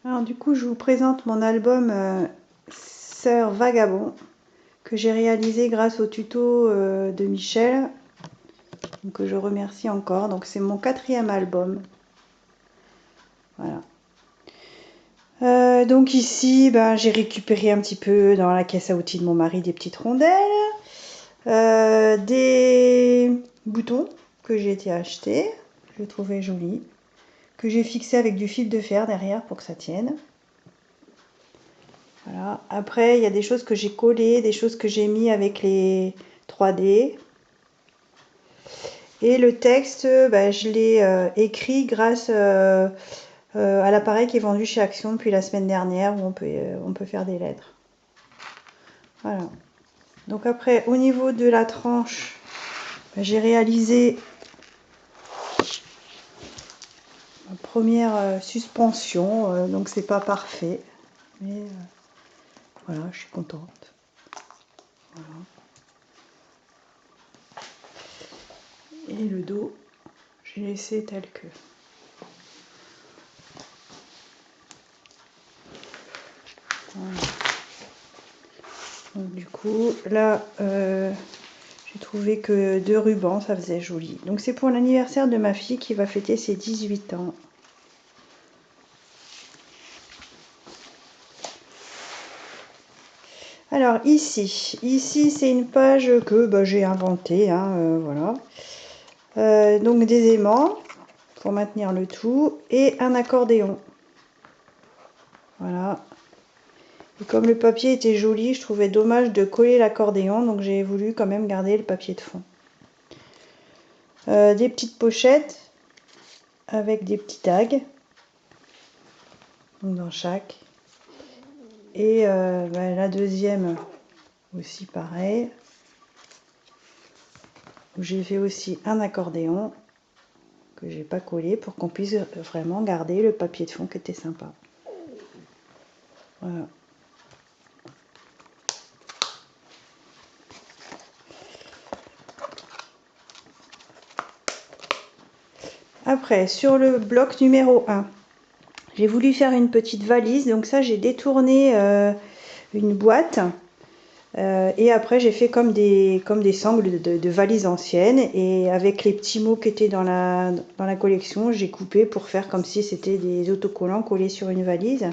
Alors du coup, je vous présente mon album Sœur Vagabond que j'ai réalisé grâce au tuto de Michel, donc, que je remercie encore. Donc c'est mon 4e album. Voilà. Donc ici, ben, j'ai récupéré un petit peu dans la caisse à outils de mon mari des petites rondelles, des boutons que j'ai été acheter, je trouvais jolis, que j'ai fixé avec du fil de fer derrière pour que ça tienne. Voilà. Après, il y a des choses que j'ai collées, des choses que j'ai mis avec les 3D. Et le texte, bah, je l'ai écrit grâce à l'appareil qui est vendu chez Action depuis la semaine dernière, où on peut faire des lettres. Voilà. Donc après, au niveau de la tranche, bah, j'ai réalisé ma première suspension. Donc c'est pas parfait, mais voilà, je suis contente. Voilà. Et le dos, j'ai laissé tel que. Voilà. Donc du coup, là, j'ai trouvé que 2 rubans, ça faisait joli. Donc c'est pour l'anniversaire de ma fille qui va fêter ses 18 ans. Alors ici c'est une page que bah, j'ai inventée, hein, voilà. Donc des aimants pour maintenir le tout et un accordéon. Voilà. Et comme le papier était joli, je trouvais dommage de coller l'accordéon, donc j'ai voulu quand même garder le papier de fond. Des petites pochettes avec des petits tags, donc dans chaque. Et bah, la deuxième aussi pareil, où j'ai fait aussi un accordéon que j'ai pas collé pour qu'on puisse vraiment garder le papier de fond qui était sympa. Voilà. Après, sur le bloc numéro 1, j'ai voulu faire une petite valise. Donc ça, j'ai détourné une boîte. Et après, j'ai fait comme des sangles de valises anciennes. Et avec les petits mots qui étaient dans la collection, j'ai coupé pour faire comme si c'était des autocollants collés sur une valise.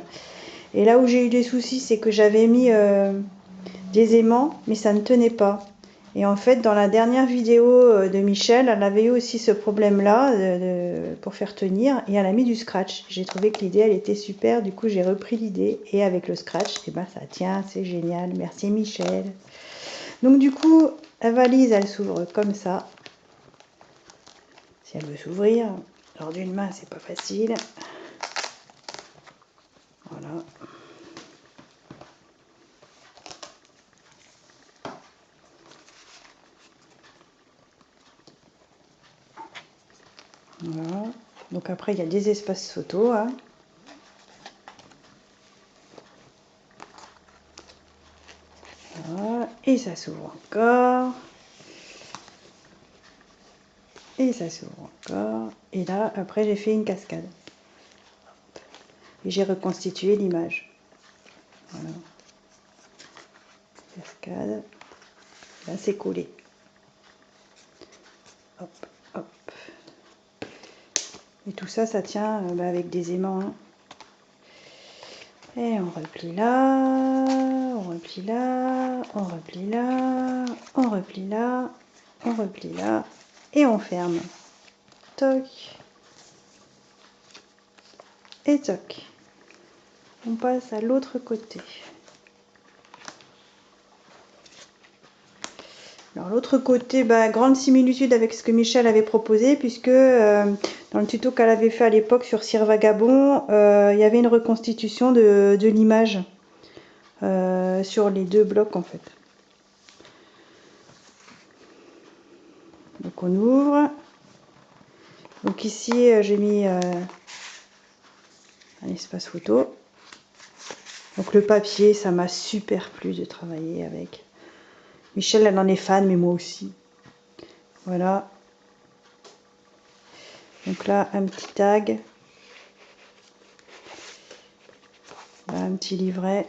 Et là où j'ai eu des soucis, c'est que j'avais mis des aimants, mais ça ne tenait pas. Et en fait, dans la dernière vidéo de Michel, elle avait eu aussi ce problème-là pour faire tenir, et elle a mis du scratch. J'ai trouvé que l'idée, elle était super, du coup j'ai repris l'idée, et avec le scratch, et ben ça tient, c'est génial, merci Michel. Donc du coup, la valise, elle s'ouvre comme ça, si elle veut s'ouvrir. Alors d'une main, c'est pas facile. Voilà. Voilà. Donc après, il y a des espaces photos, hein. Voilà. Et ça s'ouvre encore. Et ça s'ouvre encore. Et là, après, j'ai fait une cascade. Et j'ai reconstitué l'image. Voilà. Cascade. Là, c'est collé. Hop, hop. Et tout ça, ça tient bah, avec des aimants. Hein. Et on replie là, on replie là, on replie là, on replie là, on replie là, et on ferme. Toc. Et toc. On passe à l'autre côté. Alors l'autre côté, bah, grande similitude avec ce que Michel avait proposé, puisque dans le tuto qu'elle avait fait à l'époque sur Sœur Vagabond, il y avait une reconstitution de l'image sur les 2 blocs en fait. Donc on ouvre. Donc ici j'ai mis un espace photo. Donc le papier, ça m'a super plu de travailler avec. Michel, elle en est fan, mais moi aussi. Voilà. Donc là, un petit tag. un petit livret.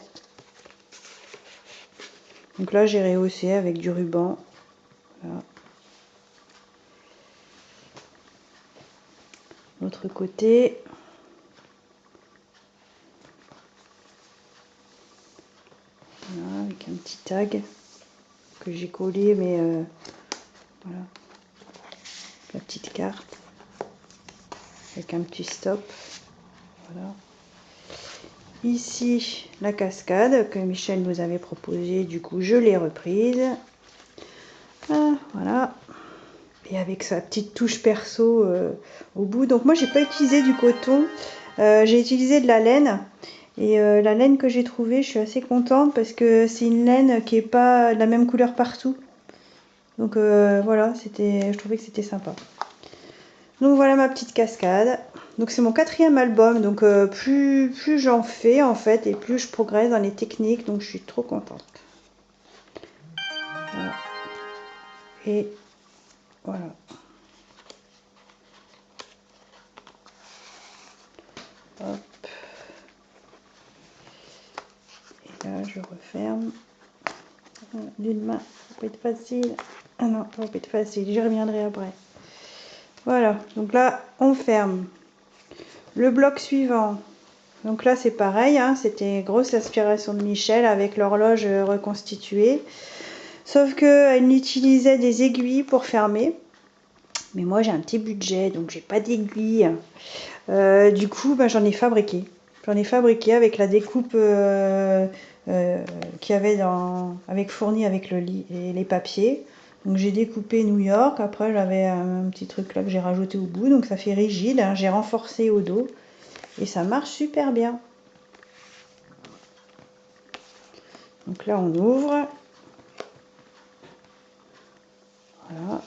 Donc là, j'ai rehaussé avec du ruban. Voilà. L'autre côté. Voilà, avec un petit tag que j'ai collé, mais voilà. La petite carte. Avec un petit stop. Voilà. Ici, la cascade que Michel nous avait proposée. Du coup, je l'ai reprise. Ah, voilà. Et avec sa petite touche perso au bout. Donc moi, j'ai pas utilisé du coton. J'ai utilisé de la laine. Et la laine que j'ai trouvée, je suis assez contente parce que c'est une laine qui est pas de la même couleur partout. Donc voilà, je trouvais que c'était sympa. Donc voilà ma petite cascade. Donc c'est mon 4e album, donc plus j'en fais en fait et plus je progresse dans les techniques, donc je suis trop contente. Voilà. Et voilà. Hop. Et là je referme. D'une main, ça peut être facile. Ah non, ça va pas être facile, j'y reviendrai après. Voilà, donc là on ferme. Le bloc suivant. Donc là c'est pareil, hein, c'était grosse inspiration de Michel avec l'horloge reconstituée. Sauf qu'elle utilisait des aiguilles pour fermer. Mais moi j'ai un petit budget, donc j'ai pas d'aiguilles. Du coup, j'en ai fabriqué. J'en ai fabriqué avec la découpe qu'il y avait fournie avec les papiers. Donc j'ai découpé New York. Après j'avais un petit truc là que j'ai rajouté au bout. Donc ça fait rigide. Hein, j'ai renforcé au dos. Et ça marche super bien. Donc là on ouvre. Voilà.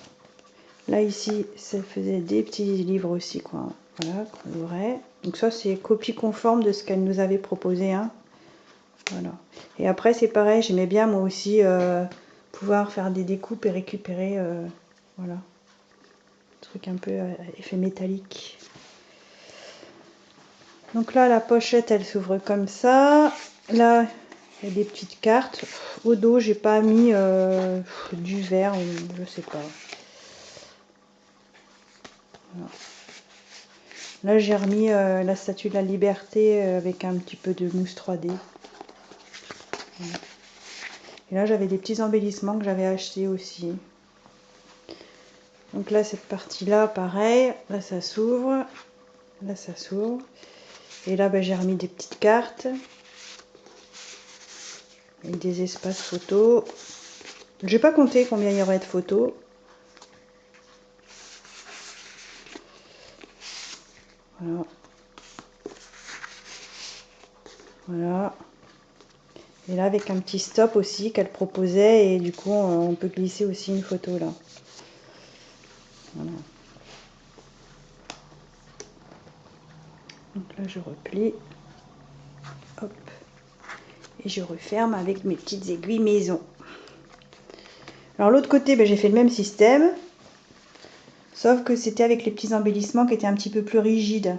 Là ici, ça faisait des petits livres aussi, quoi. Voilà, qu'on ouvrait. Donc ça, c'est copie conforme de ce qu'elle nous avait proposé. Hein. Voilà. Et après, c'est pareil, j'aimais bien moi aussi pouvoir faire des découpes et récupérer, voilà, truc un peu effet métallique. Donc là, la pochette, elle s'ouvre comme ça. Là, il y a des petites cartes. Au dos, j'ai pas mis du verre, je sais pas. Voilà. Là, j'ai remis la Statue de la Liberté avec un petit peu de mousse 3D. Voilà. Et là, j'avais des petits embellissements que j'avais achetés aussi. Donc là, cette partie-là, pareil. Là, ça s'ouvre. Là, ça s'ouvre. Et là, j'ai remis des petites cartes. Avec des espaces photos. Je n'ai pas compté combien il y aurait de photos. Voilà. Voilà. Et là, avec un petit stop aussi qu'elle proposait. Et du coup, on peut glisser aussi une photo là. Voilà. Donc là, je replie. Hop. Et je referme avec mes petites aiguilles maison. Alors l'autre côté, j'ai fait le même système. Sauf que c'était avec les petits embellissements qui étaient un petit peu plus rigides.